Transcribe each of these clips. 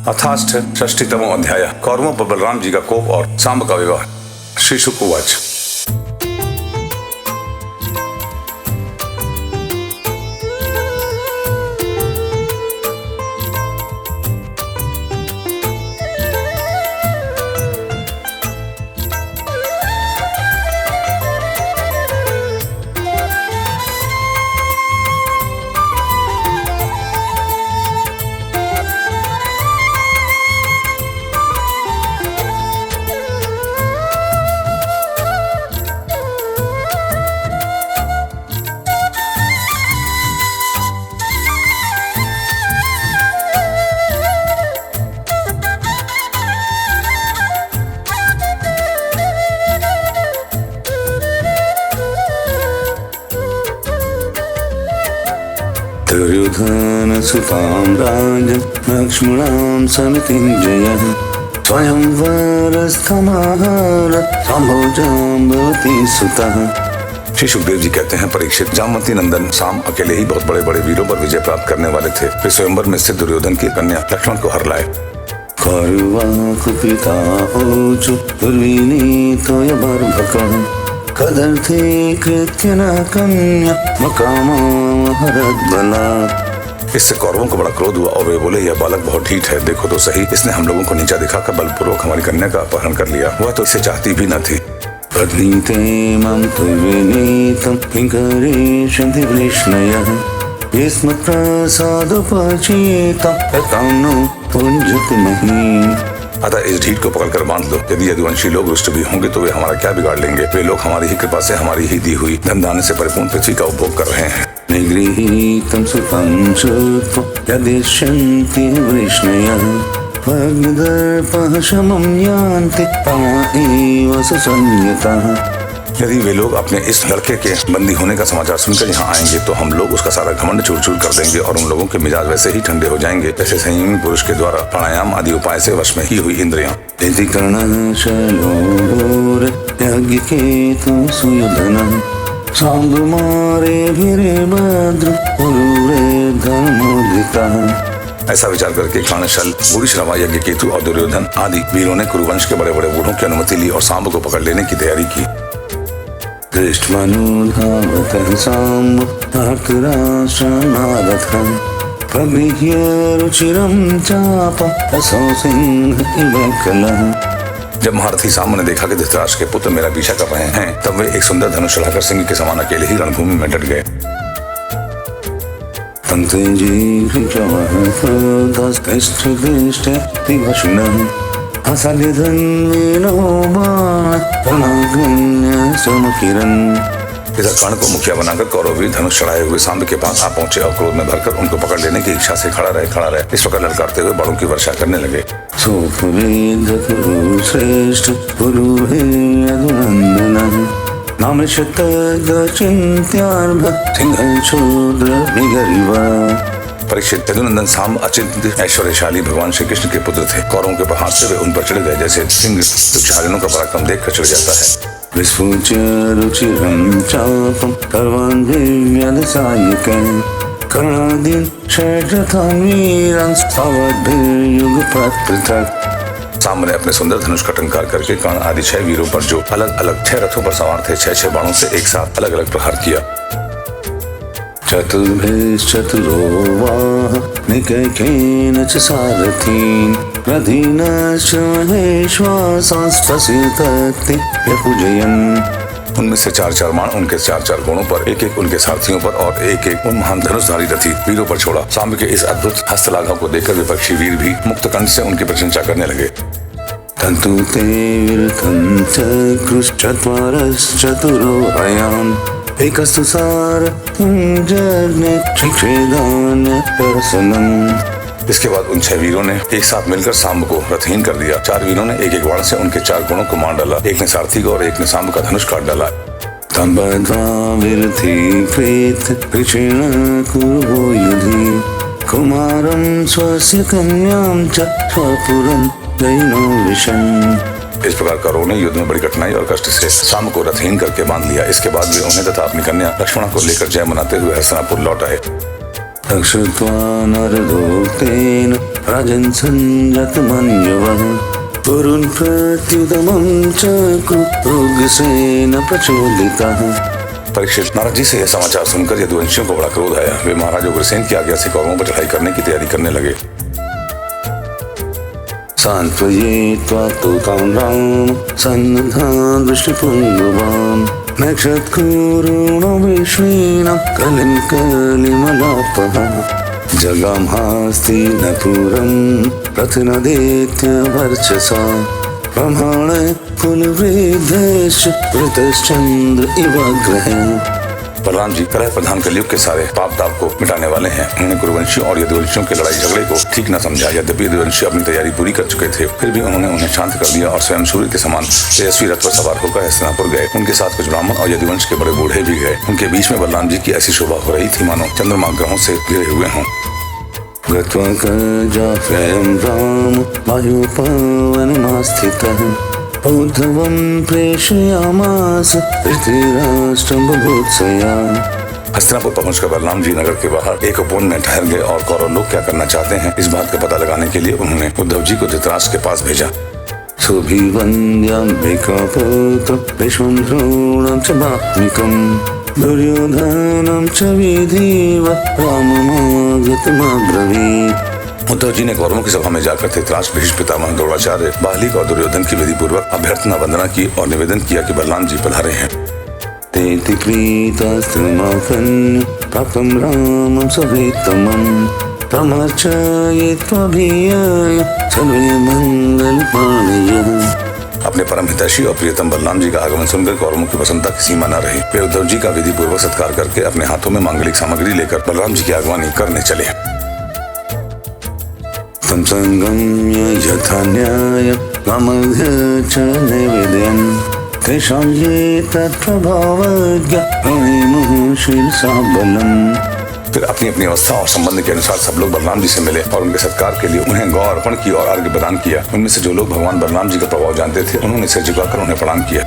अथाष्ट षष्ठीतमो अध्याय। कौरवों पर बलराम जी का कोप और सांब का विवाह। श्री शुक उवाच। दुर्योधन सुतां राजन् लक्ष्मणां समितिञ्जयः स्वयंवरस्थमाहार सम्भोजाम्बवती सुतः। श्री सुखदेव जी कहते हैं, परीक्षित, जामवंती नंदन साम अकेले ही बहुत बड़े बड़े वीरों पर विजय प्राप्त करने वाले थे। वे स्वयंवर में स्थित दुर्योधन की कन्या लक्ष्मण को हर लाए। कौरवा कुपिता ऊचु दुर्विनीतो यबर्भकः कदर्थे कृत्य न कन्या मकामहरद्बलात्। इससे कौरवों को बड़ा क्रोध हुआ और वे बोले, यह बालक बहुत ढीठ है, देखो तो सही, इसने हम लोगों को नीचा दिखाकर बलपूर्वक हमारी कन्या का अपहरण कर लिया। वह तो इसे चाहती भी न थी। पत्नीते मां त्वविनीतं किंकरेषन्ति वृष्णयः यस्मत्प्रसादोपचेतं ततं नो पुञ्जति महीम्। अतः इस ढीठ को पकड़कर बांध लो। यदि यदुवंशी लोग रुष्ट भी होंगे तो वे हमारा क्या बिगाड़ लेंगे। वे लोग हमारी ही कृपा से हमारी ही दी हुई धन धान्य से परिपूर्ण पृथ्वी का उपभोग कर रहे हैं। निगृहीतं सुतं श्रुत्वा यदिष्यन्ति वृष्णयः भग्नदर्पः शमं यान्ति तमा एव सुसंयतः। यदि वे लोग अपने इस लड़के के बंदी होने का समाचार सुनकर यहाँ आएंगे तो हम लोग उसका सारा घमंड चूर चूर कर देंगे और उन लोगों के मिजाज वैसे ही ठंडे हो जाएंगे जैसे संयमी पुरुष के द्वारा प्राणायाम आदि उपाय से वश में ही हुई इंद्रियां। यदि कर्णशलोर यज्ञकेतुं सुयोधनः साम्बुमारे वीरभद्र पुरुरे धर्मोदितः। ऐसा विचार करके कर्णशल, भूरिश्रवा, यज्ञ केतु और दुर्योधन आदि वीरों ने कुरुवंश के बड़े बड़े बूढ़ों की अनुमति ली और सांब को पकड़ लेने की तैयारी की। दृष्ट्वानुधावतः साम्ब धार्तराष्ट्रमारथं प्रगृह्य रुचिरं चापं असौ सिंह इव कलः। जब महारथी सांब ने देखा कि धृतराष्ट्र के पुत्र मेरा पीछा कर रहे हैं, तब वे एक सुंदर धनुष चढ़ाकर सिंह के समान अकेले ही रणभूमि में डट गए। इधर कर्ण को मुखिया बनाकर कौरवी धनुष चढ़ाए हुए सांब के पास आ पहुंचे और क्रोध में भरकर उनको पकड़ लेने की इच्छा से खड़ा रहे। इस प्रकार ललकारते हुए बाणों की वर्षा करने लगे। श्रेष्ठ परीक्षित, यदुनंदन सांब अचिंत्य ऐश्वर्यशाली भगवान श्री कृष्ण के पुत्र थे। कौरवों के हाथ से वे उन पर चढ़ गए जैसे सिंह दुष्चारिणों का पराक्रम देखकर चढ़ जाता है। विस्फुच रुचिरं चापं सर्वान्भिर्व्यधसायकं कर्णादीन् षड्रथान् वीरान् स्तवद्भिर्युगपत्पृथक्। सांब ने अपने सुंदर धनुष का टंकार करके कर्ण आदि 6 वीरों पर, जो अलग अलग 6 रथों पर सवार थे, 6 बाणों से एक साथ अलग अलग प्रहार किया। चतुर्भिश्चतुरो वाह निकैकेन च सारथीन् प्रधीनश्च महेश्वासांस्तस्य तत्ते व्यपूजयन्। उनमें से 4 बाण उनके 4 घोड़ों पर, एक उनके सारथियों पर और एक उन महान धनुषधारी रथी वीरों पर छोड़ा। सांब के इस अद्भुत हस्तलाघव को देखकर विपक्षी वीर भी मुक्त कंठ से उनकी प्रशंसा करने लगे। तन्तु ते विरतं चतुरश्चतुरो हयान् एकस्तु सारथुञ्जग्ने क्षिक्षेदान्यतरसनम्। इसके बाद उन 6 वीरों ने एक साथ मिलकर सांब को रथहीन कर दिया। 4 वीरों ने एक बाण से उनके 4 घोड़ों को मार डाला। एक ने सारथी को और एक ने सांब का धनुष काट डाला। कुमारं स्वस्य कन्यां च स्वपुरं दैनो विशन्। इस प्रकार कौरवों ने युद्ध में बड़ी कठिनाई और कष्ट से सांब को रथहीन करके बांध लिया। इसके बाद वे उन्हें तथा अपनी कन्या लक्ष्मण को लेकर जय मनाते हुए हस्तिनापुर लौट आए। रक्षित्वा नरदूतेन राजन् सञ्जतमन्यवः कुरुन् प्रत्युदमं चक्रु उग्रसेन प्रचोदितः। परीक्षित, नारद जी से यह समाचार सुनकर यदुवंशियों को बड़ा क्रोध आया। वे महाराज उग्रसेन की आज्ञा से कौरवों पर चढ़ाई करने की तैयारी करने लगे। सान्त्वयित्वा तु तं राम सन्निधान् दृष्टिपुङ्गवान् नक्षत्कुरुणविश्वेनं कलिमलापः जगामहास्तिनपुरं रत्नदेत्य वर्चसा ब्रह्माण कुलवृद्धश्च वृतश्चन्द्र इवाग्रहे। बलराम जी कलह प्रधान कलयुग के सारे पाप ताप को मिटाने वाले हैं। उन्होंने कुरुवंशियों और यदुवंशियों के लड़ाई झगड़े को ठीक न समझा। यद्यपि यदुवंशी अपनी तैयारी पूरी कर चुके थे, फिर भी उन्होंने उन्हें शांत कर दिया और स्वयं सूर्य के समान तेजस्वी रथ पर सवार होकर हस्तिनापुर गए। उनके साथ कुछ ब्राह्मण और यदुवंश के बड़े बूढ़े भी गए। उनके बीच में बलराम जी की ऐसी शोभा हो रही थी मानो चंद्रमा ग्रहों से घिरे हुए हों। गत्वा कर्जाफयं राम वायुपवनमास्थितः उद्धवं प्रेषयामास धृतराष्ट्रं बुभुत्सया। हस्तिनापुर पहुंचकर बलराम जी नगर के बाहर एक उपवन में ठहर गए और कौरव लोग क्या करना चाहते हैं इस बात का पता लगाने के लिए उन्होंने उद्धव जी को धृतराष्ट्र के पास भेजा। सुभिवन्द्यम्बिकापुत्रं भीष्मं द्रोणं च वात्मिकं दुर्योधनं च विधिव राममागतमब्रवीत्। उद्धव जी ने कौरवों की सभा में जाकर धृतराष्ट्र, भीष्म पितामह, द्रोणाचार्य, बालिक और दुर्योधन की विधि पूर्वक अभ्यर्थना वंदना की और निवेदन किया कि बलराम जी पधारे हैं। तेति प्रीतास्त्रमाकन्य प्राप्तं रामं सहितमं तमर्चयित्वाभियाय सर्वे मङ्गलपाणयः। अपने परम हितैषी और प्रियतम बलराम जी का आगमन सुनकर कौरवों की प्रसन्नता की सीमा न रही। वे उद्धव जी का विधि पूर्वक सत्कार करके अपने हाथों में मांगलिक सामग्री लेकर बलराम जी की आगवानी करने चले। तं संगम्य यथा न्यायं रामस्य च नैवेद्यं तेषां ये तत्प्रभावज्ञा प्रणेमुः शिरसा बलम्। फिर अपनी अपनी अवस्था और संबंध के अनुसार सब लोग बलराम जी से मिले और उनके सत्कार के लिए उन्हें गौ अर्पण की और अर्घ्य प्रदान किया। उनमें से जो लोग भगवान बलराम जी का प्रभाव जानते थे उन्होंने सिर झुकाकर उन्हें प्रणाम किया।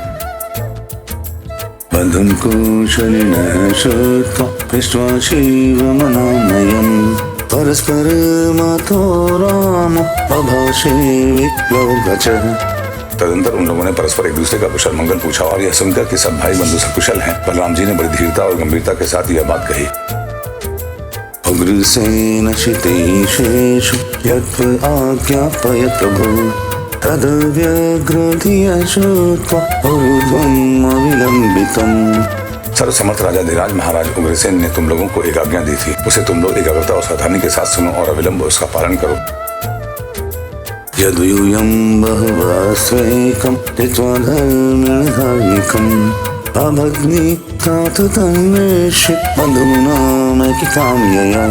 बन्धुं कुशलिनः श्रुत्वा पृष्ट्वा शिवमनामयम् परस्परमातो राम बभाषे विप्लववचः। तदंतर उन लोगों ने परस्पर एक दूसरे का कुशल मंगल पूछा और यह सुनकर कि सब भाई बंधु सकुशल हैं, बलराम जी ने बड़ी धीरता और गंभीरता के साथ यह बात कही। उग्रसेन क्षितिशेषु यत् आज्ञापय प्रभु तद्व्यग्रधिया श्रुत्वा ऊर्ध्वम् अविलम्बितम्। सर्वसमर्थ राजा धीराज महाराज उग्रसेन ने तुम लोगों को एक आज्ञा दी थी, उसे तुम लोग एकाग्रता और सावधानी के साथ सुनो और अविलंब उसका पालन करो। यद्यूयं बहवस्वेकं हित्वा धर्मेण धार्मिकम् अभग्निकात् तन्मेषि बन्धूनामैकितां यया।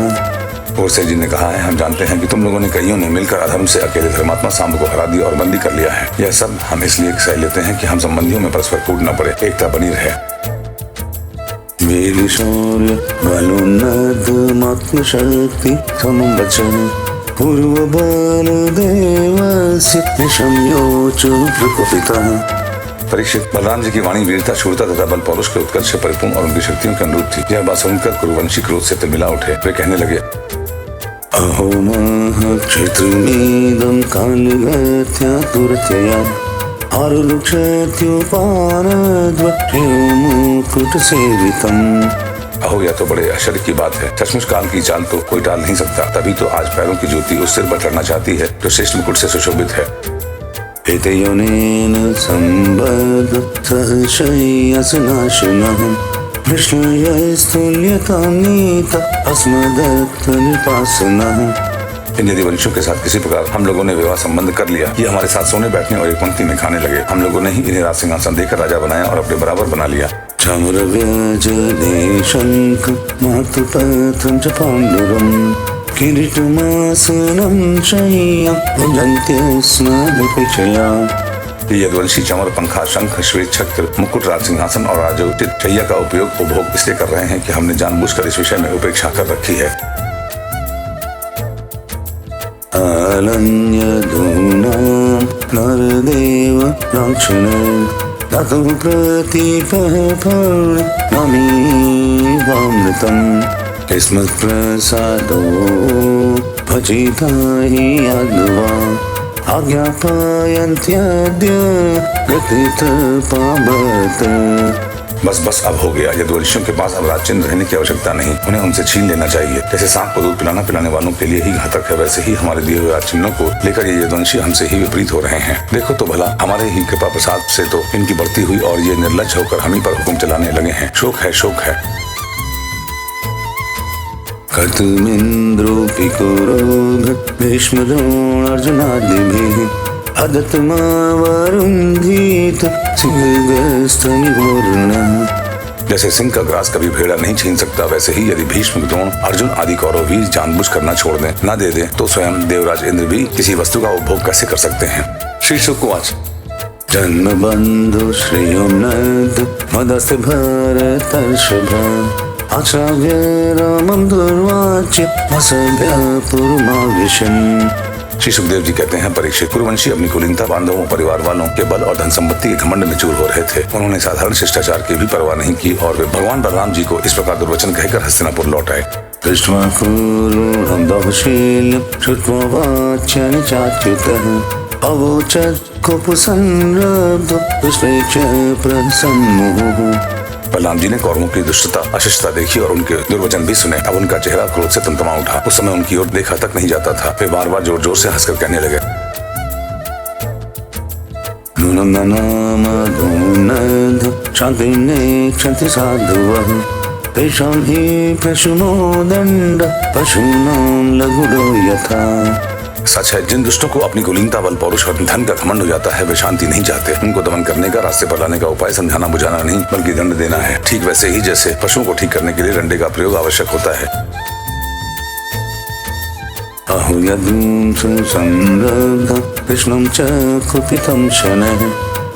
उग्रसेन जी ने कहा है, हम जानते हैं कि तुम लोगों ने कईयों ने मिलकर अधर्म से अकेले धर्मात्मा सांब को हरा दिया और बंदी कर लिया है। यह सब हम इसलिए सह लेते हैं कि हम संबंधियों में परस्पर फूट न पड़े, एकता बनी रहे। वीर शौर्य बलोन्नतमात्मशक्ति समं वचः पूर्व बल देवस्य निशम्योचु प्रकोपितः। परीक्षित, बलराम जी की वाणी वीरता, शूरता तथा बल पौरुष के उत्कर्ष से परिपूर्ण और उनकी शक्तियों के अनुरूप थी। यह बात सुनकर कुरुवंशी क्रोध से तिलमिला उठे। वे कहने लगे, अहो महक्षेत्रमिदं कालगत्या तुरतया आरुक्षत्युपानद्वमुकुटसेवितम्। अहो, यह तो बड़े आश्चर्य की बात है। सचमुच काल की चाल तो कोई टाल नहीं सकता। तभी तो आज पैरों की ज्योति उस सिर पर चढ़ना चाहती है जो श्रेष्ठ मुकुट से सुशोभित है। एतयोनेन संबद्ध सहशय्यासनाशनः विष्णुयस्तुल्यतानीत अस्मदत्तनिपासनः। इन यदुवंशियों के साथ किसी प्रकार हम लोगों ने विवाह संबंध कर लिया। ये हमारे साथ सोने, बैठने और एक पंक्ति में खाने लगे। हम लोगों ने ही इन्हें राज सिंहासन देकर राजा बनाया और अपने बराबर बना लिया। चाम्रव्यजने शङ्खमातुपत्रं च पाण्डुरम् किरीटमासनं शय्यां भुजन्त्यस्मदपेक्षया। ये यदुवंशी चमर, पंखा, शंख, श्वेत छत्र, मुकुट, राज सिंहासन और राजोचित शैया का उपयोग उपभोग इसलिए कर रहे हैं कि हमने जानबूझकर इस विषय में उपेक्षा कर रखी है। अलन्यधूनां नरदेव लाक्षण दातुं प्रतिपः नमीवामृतम्। किस्मत प्रसादो भजिता हि यादवा आज्ञापयन्त्याद्य गतित पावत। बस बस अब हो गया। यदुवंशियों के पास अब राजचिन्ह रहने की आवश्यकता नहीं, उन्हें उनसे छीन लेना चाहिए। जैसे सांप को दूध पिलाना पिलाने वालों के लिए ही घातक है, वैसे ही हमारे दिए हुए राजचिन्हों को लेकर ये यदुवंशी हमसे ही विपरीत हो रहे हैं। देखो तो भला, हमारे ही कृपा प्रसाद से तो इनकी बढ़ती हुई और ये निर्लज होकर हम ही पर हुक्म चलाने लगे हैं। शोक है, शोक है। कर्तुमिन्द्रोऽपिकुरोध भीष्म द्रोण अर्जुनादिभिः अदत्तमावरुन्धीत सिंहस्तनिवोर्णः। जैसे सिंह का ग्रास कभी भेड़ा नहीं छीन सकता, वैसे ही यदि भीष्म, द्रोण, अर्जुन आदि कौरव वीर जानबूझ कर न छोड़ दें, न दे दें, तो स्वयं देवराज इंद्र भी किसी वस्तु का उपभोग कैसे कर सकते हैं। श्री शुकवाच। जन्म बंधु श्रेयोन्नत मदस्य भरतर्षभ आचार्य रामं दुर्वाच्य वसभ्य पुरमाविशन्। श्री सुखदेव जी कहते हैं, परीक्षित, कुरुवंशी अपनी कुलीनता, बांधवों, परिवार वालों के बल और धन संपत्ति के घमंड में चूर हो रहे थे। उन्होंने साधारण शिष्टाचार की भी परवाह नहीं की और वे भगवान बलराम जी को इस प्रकार दुर्वचन कहकर हस्तिनापुर लौट आए। दृष्ट्वा क्रूरं बहुशीलं श्रुत्वा वाच्यानि चाच्युतः अवोचत् कुपुसंरब्धो दुष्प्रेक्ष्य प्रसन्मुहुः। बलराम जी ने कौरवों की दुष्टता, अशिष्टता देखी और उनके दुर्वचन भी सुने। अब उनका चेहरा क्रोध से तमतमा उठा। उस समय उनकी ओर देखा तक नहीं जाता था। वे बार बार जोर जोर से हंसकर कहने लगे, नूननामधूनध शान्तिं नेक्षन्ति साधुवः तेषां हि प्रशुनो दण्ड पशूनां लघुडो यथा। सच है, जिन दुष्टों को अपनी कुलीनता, बल, पौरुष और धन का घमंड हो जाता है, वे शांति नहीं चाहते। उनको दमन करने का, रास्ते पर लाने का उपाय समझाना बुझाना नहीं, बल्कि दंड देना है। ठीक वैसे ही जैसे पशुओं को ठीक करने के लिए डंडे का प्रयोग आवश्यक होता है। अहुयदूं सुसंरब्धं कृष्णं च कुपितं शनैः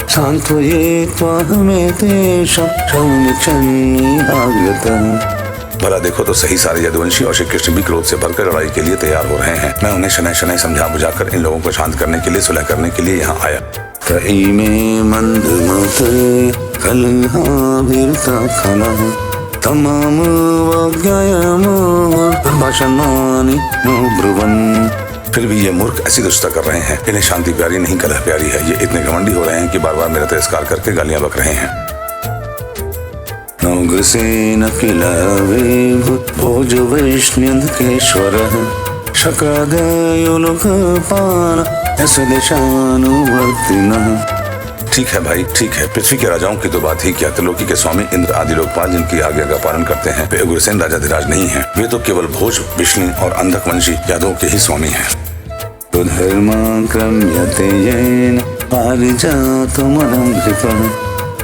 सान्त्वयित्वा हमेतेषां शौनिक्षन्निहागतः। भला देखो तो सही, सारे यदुवंशी और श्री कृष्ण भी क्रोध से भरकर लड़ाई के लिए तैयार हो रहे हैं। मैं उन्हें शनै शनै समझा बुझाकर इन लोगों को शांत करने के लिए, सुलह करने के लिए यहाँ आया। त्रयीमे मन्दमतये कलहाभिरुता खलः तमाम वाग्यायमोर्भाषणानि नो ब्रुवन्। फिर भी ये मूर्ख ऐसी दुष्टता कर रहे हैं। इन्हें शांति प्यारी नहीं, कलह प्यारी है। ये इतने घमंडी हो रहे हैं कि बार बार मेरा तिरस्कार करके गालियां बक रहे हैं। नौग्रसेन किल भोज वैष्ण्यन्धकेश्वरः शक्रादयो लोकपाल देशानुवर्तिनः। ठीक है भाई, ठीक है। पृथ्वी के राजाओं की तो बात ही क्या, त्रिलोकी के स्वामी इंद्र आदि लोकपाल जिनकी आज्ञा का पालन करते हैं, वे उग्रसेन राजाधिराज नहीं हैं। वे तो केवल भोज, विष्णु और अंधक वंशी यादवों के ही स्वामी हैं। धर्माक्रम्यते येन पारिजातमलङ्कृतः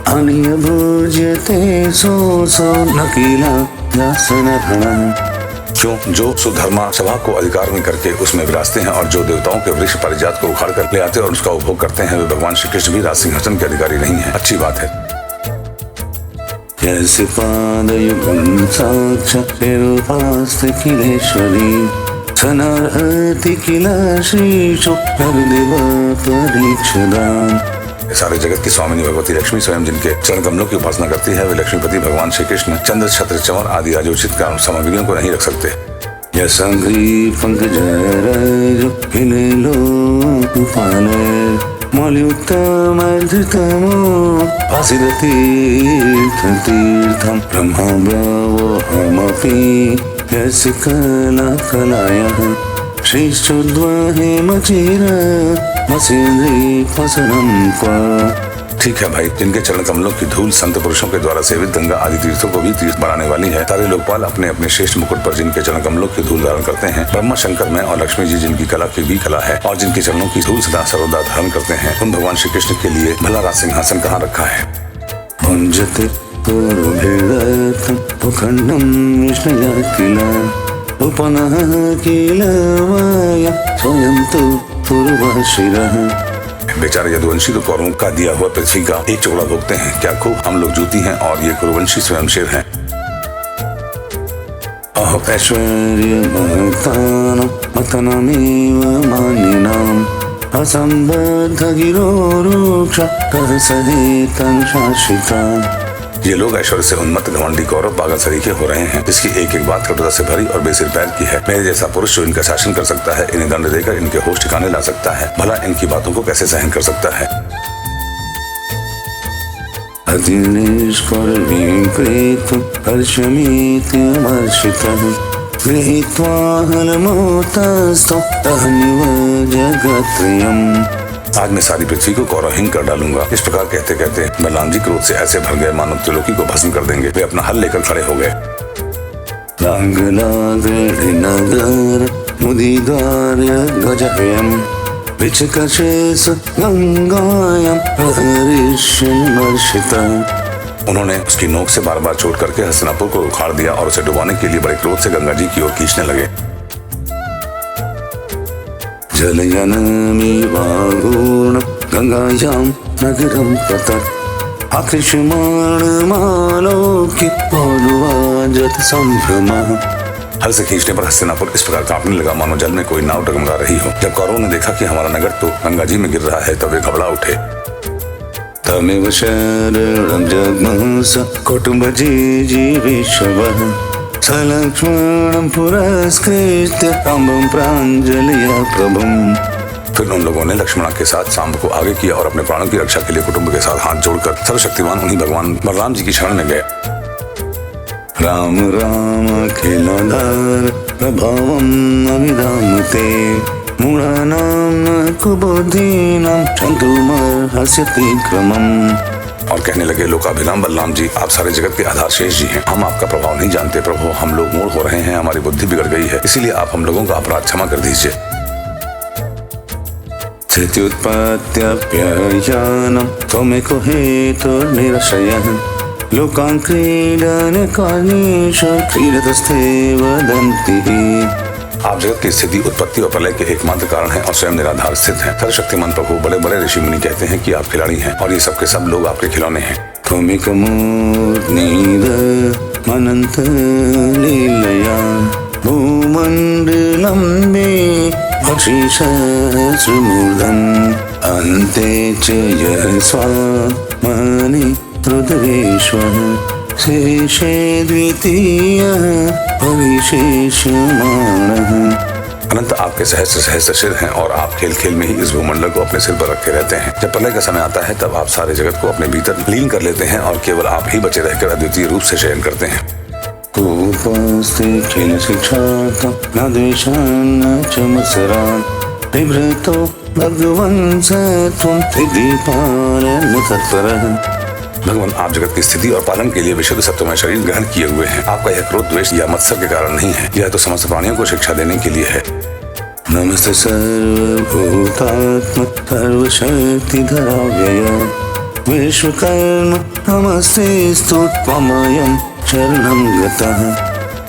अनिय भुज्यते सोऽसौ न किल दासनगणः। क्यों? जो सुधर्मा सभा को अधिकार में करके उसमें विराजते हैं और जो देवताओं के वृक्ष पारिजात को उखाड़ कर ले आते और उसका उपभोग करते हैं, वे भगवान श्री कृष्ण भी राज सिंहासन के अधिकारी नहीं है। अच्छी बात है। यस्य पादयुगं साक्षात् किलेश्वरी स नर्हति किल श्रीशो हरदेव परीक्षदाम्। सारे जगत की स्वामिनी भगवती लक्ष्मी स्वयं जिनके चरण कमलों की उपासना करती है, वे लक्ष्मीपति भगवान श्री कृष्ण चंद्र, छत्र, चंवर आदि राजोचित सामग्रियों को नहीं रख सकते। यशंघ्रि पंकजरजो हिलेलोपाने मौल्युक्तमर्धितमो भासिरतीर्थं ब्रह्मव्यवोहमपि यस्य कलाकलायः श्रीश्चोद्वहेमचिर मसीन्द्री फसनं क्व। ठीक है भाई, जिनके चरण कमलों की धूल संत पुरुषों के द्वारा सेवित गंगा आदि तीर्थों को भी तीर्थ बनाने वाली है। सारे लोकपाल अपने अपने श्रेष्ठ मुकुट पर जिनके चरण कमलों की धूल धारण करते हैं, ब्रह्मा शंकर में और लक्ष्मी जी जिनकी कला की भी कला है और जिनके चरणों की धूल सदा सर्वदा धारण करते हैं, उन भगवान श्री कृष्ण के लिए भला राज सिंहासन कहाँ रखा है। भुञ्जते पूर्वभेदतं भूखण्डं विष्णुया किल उपनः किल वाया स्वयं तु पूर्वशिरः। बेचारे यदुवंशी तो कौरवों का दिया हुआ पृथ्वी का एक टुकड़ा भोगते हैं। क्या खूब हम लोग जूती हैं और ये कुरुवंशी स्वयं शेर हैं। अहो ऐश्वर्यमतानं मतनमेव मानिनाम् असम्बद्धगिरोरुक्ष करसहितं शासिताम्। ये लोग ऐश्वर्य से उन्मत्त घमंडी कौरव पागल सरीखे हो रहे हैं, जिसकी एक एक बात कटुता से भरी और बेसिर पैर की है। मेरे जैसा पुरुष जो इनका शासन कर सकता है, इन्हें दंड देकर इनके होश ठिकाने ला सकता है, भला इनकी बातों को कैसे सहन कर सकता है। आज मैं सारी पृथ्वी को कौरवहीन कर डालूंगा। इस प्रकार कहते कहते बलराम जी क्रोध से ऐसे भर गए मानो त्रिलोकी को भस्म कर देंगे। वे अपना हल लेकर खड़े हो गए। उन्होंने उसकी नोक से बार बार चोट करके हस्तिनापुर को उखाड़ दिया और उसे डुबाने के लिए बड़े क्रोध से गंगा जी की ओर खींचने लगे। जलयनमिवागूर्णं गंगायां नगरं ततः आकृष्यमाणमालोक्य पौलुवाजत संभ्रमः। हल से खींचने पर हस्तिनापुर इस प्रकार कांपने लगा मानो जल में कोई नाव डगमगा रही हो। जब कौरवों ने देखा कि हमारा नगर तो गंगा जी में गिर रहा है, तब वे घबरा उठे। तमेव शरणं जग्मस कौटुम्बजीजीविषवः सलक्ष्मणं पुरस्कृत्य अम्बं प्राञ्जलया प्रभुम्। फिर उन लोगों ने लक्ष्मण के साथ सांब को आगे किया और अपने प्राणों की रक्षा के लिए कुटुंब के साथ हाथ जोड़कर सर्वशक्तिमान उन्हीं भगवान बलराम जी की शरण में गए। राम राम अखिलाधार प्रभावम् अभिधामते मूढानां कुबुद्धीनां क्षन्तुमर्हस्यति क्रमम्। और कहने लगे, लोकाभिराम बलराम जी, आप सारे जगत के आधार शेष जी हैं। हम आपका प्रभाव नहीं जानते प्रभु, हम लोग मूढ़ हो रहे हैं, हमारी बुद्धि बिगड़ गई है, इसीलिए आप हम लोगों का अपराध क्षमा कर दीजिए। स्थित्युत्पत्त्यप्ययानं त्वमेको हेतुर्निरशयः लोकान् क्रीडनकार्येषु क्रीडतस्ते वदन्ति। आप जगत की स्थिति, उत्पत्ति और प्रलय के एकमात्र कारण हैं और स्वयं निराधार स्थित हैं। सर्वशक्तिमान प्रभु, बड़े बड़े ऋषि मुनि कहते हैं कि आप खिलाड़ी हैं और ये सब के सब लोग आपके खिलौने हैं। त्वमेकमूर्ध्निदमनन्त लीलया भूमण्डलं मे भक्षिषश्रुमूर्धन् अन्ते च यः स्वात्मनि हृदयेश्वरः शेषे द्वितीयः परिशेषमाणः। अनंत आपके सहस्र सहस्र सिर हैं और आप खेल खेल में ही इस भूमंडल को अपने सिर पर रखे रहते हैं। जब प्रलय का समय आता है तब आप सारे जगत को अपने भीतर लीन कर लेते हैं और केवल आप ही बचे रहकर अद्वितीय रूप से शयन करते हैं। कूपस्ते खिल शिक्षार्थं न द्वेषान् न च मत्सरान् बिभ्रतो भगवन् स त्वं त्रिदीपालन् तत्परः। भगवान, आप जगत की स्थिति और पालन के लिए विशुद्ध सत्वमय शरीर ग्रहण किए हुए हैं। आपका यह क्रोध, द्वेष या मत्सर के कारण नहीं है, यह तो समस्त प्राणियों को शिक्षा देने के लिए है। नमस्ते सर्वभूतात्म सर्वशक्तिधराव्यय विश्वकर्म नमस्तेस्तु त्वमयं शरणं गतः।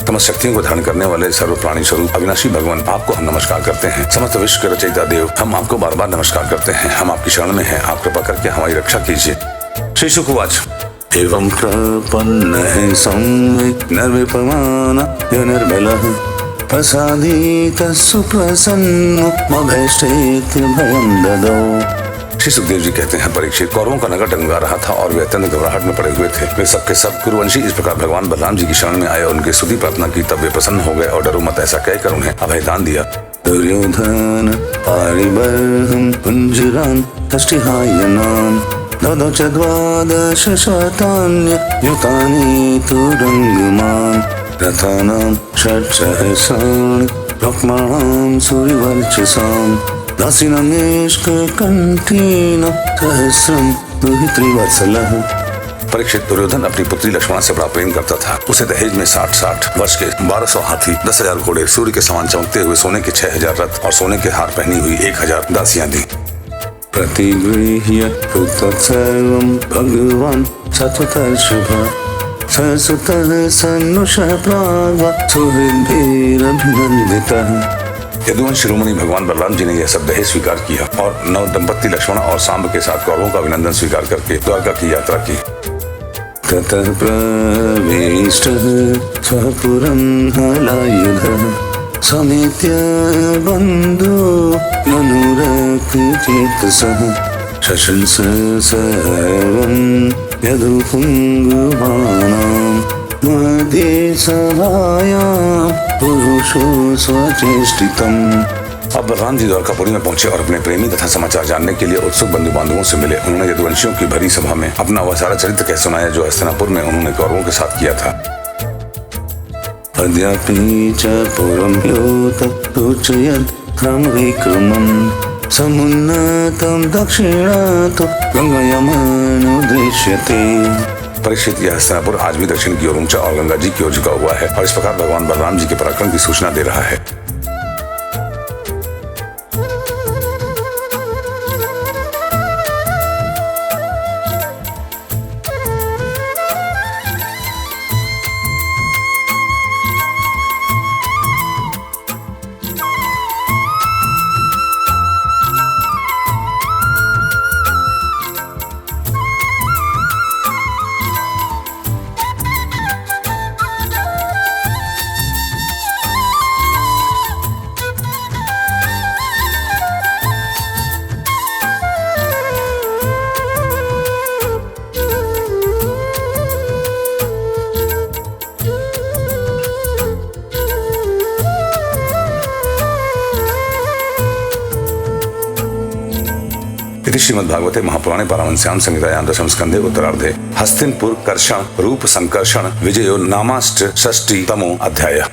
समस्त शक्तियों को धारण करने वाले सर्व प्राणी स्वरूप अविनाशी भगवान, आपको हम नमस्कार करते हैं। समस्त विश्व के रचयिता देव, हम आपको बार बार नमस्कार करते हैं। हम आपकी शरण में हैं, आप कृपा करके हमारी रक्षा कीजिए। श्री शुकवाच। एवं प्रपन्नः सम्यक् निर्विपमानः निर्बलः प्रसादितः सुप्रसन्नो मभीष्टेति भयं ददौ। श्री सुखदेव जी कहते हैं, परीक्षित, कौरवों का नगर डगमगा रहा था और वे अत्यंत घबराहट में पड़े हुए थे। वे सबके सब कुरुवंशी इस प्रकार भगवान बलराम जी की शरण में आए और उनकी स्तुति प्रार्थना की। तब वे प्रसन्न हो गए और डरो मत ऐसा कहकर उन्हें अभय दान दिया। दुर्योधन पारिबर्हं पुञ्जरान् तष्टिहायनान् ददौ च 12 शतान्ययुतानि तुरङ्गमान् रथानां 6 सहस्राणि लक्ष्मणां सूर्यवर्चसां दासीनां निष्कण्ठीनां सहस्रं दुहितृवत्सलः। परीक्षित, दुर्योधन अपनी पुत्री लक्ष्मणा से बड़ा प्रेम करता था। उसे दहेज में 60 वर्ष के 1200 हाथी, 10,000 घोड़े, सूर्य के समान चमकते हुए सोने के 6,000 रथ और सोने के हार पहनी हुई 1,000 दासियां दी। प्रतिगृह्य तत्सर्वं भगवान् सत्वतर्षभा ससुतः सन्नुषः प्राग्वा सुहृद्भिरभिनन्दितः। यदुवंश शिरोमणि भगवान बलराम जी ने यह सब दहेज स्वीकार किया और नव दंपत्ति लक्ष्मण और सांब के साथ कौरवों का अभिनंदन स्वीकार करके द्वारका की यात्रा की। ततः प्रविष्टः स्वपुरं हलायुधः समेत्य बन्धु अनुरक्तचेतसः शशंस सर्वं यदुपुङ्गमानां मध्ये सभायां पुरुषो स्वचेष्टितम्। अब बलराम जी द्वारकापुरी में पहुंचे और अपने प्रेमी तथा समाचार जानने के लिए उत्सुक बंधु बांधवों से मिले। उन्होंने यदुवंशियों की भरी सभा में अपना वह सारा चरित्र कह सुनाया जो हस्तिनापुर में उन्होंने कौरवों के साथ किया था। अद्यापि च पुरं योत सूचयत् विक्रमम् समुन्नतं दक्षिणातो गंगायमनुदृश्यते। परीक्षित यह हस्तिनापुर आज भी दक्षिण की ओर ऊंचा और गंगा जी की ओर झुका हुआ है और इस प्रकार भगवान बलराम जी के पराक्रम की सूचना दे रहा है। इति श्रीमद्भागवते महापुराणे पारमहंस्यां संहितायां दशम स्कंधे उत्तरार्धे हस्तिनपुर कर्षण रूप संकर्षण विजयो नामाष्ट षष्टि तमो अध्याय।